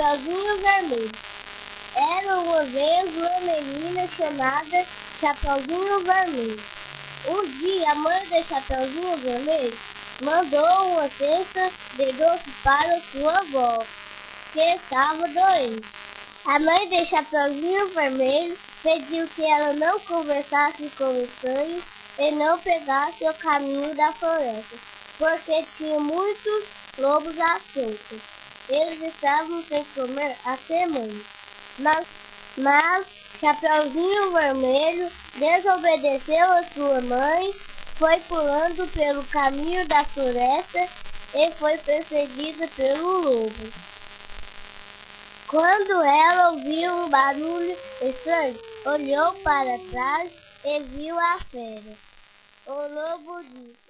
Chapeuzinho Vermelho. Era uma vez uma menina chamada Chapeuzinho Vermelho. Um dia, a mãe de Chapeuzinho Vermelho mandou uma cesta de doce para sua avó, que estava doente. A mãe de Chapeuzinho Vermelho pediu que ela não conversasse com estranhos e não pegasse o caminho da floresta, porque tinha muitos lobos à solta. Eles estavam sem comer há semanas. Mas Chapeuzinho Vermelho desobedeceu a sua mãe, foi pulando pelo caminho da floresta e foi perseguida pelo lobo. Quando ela ouviu um barulho estranho, olhou para trás e viu a fera. O lobo disse: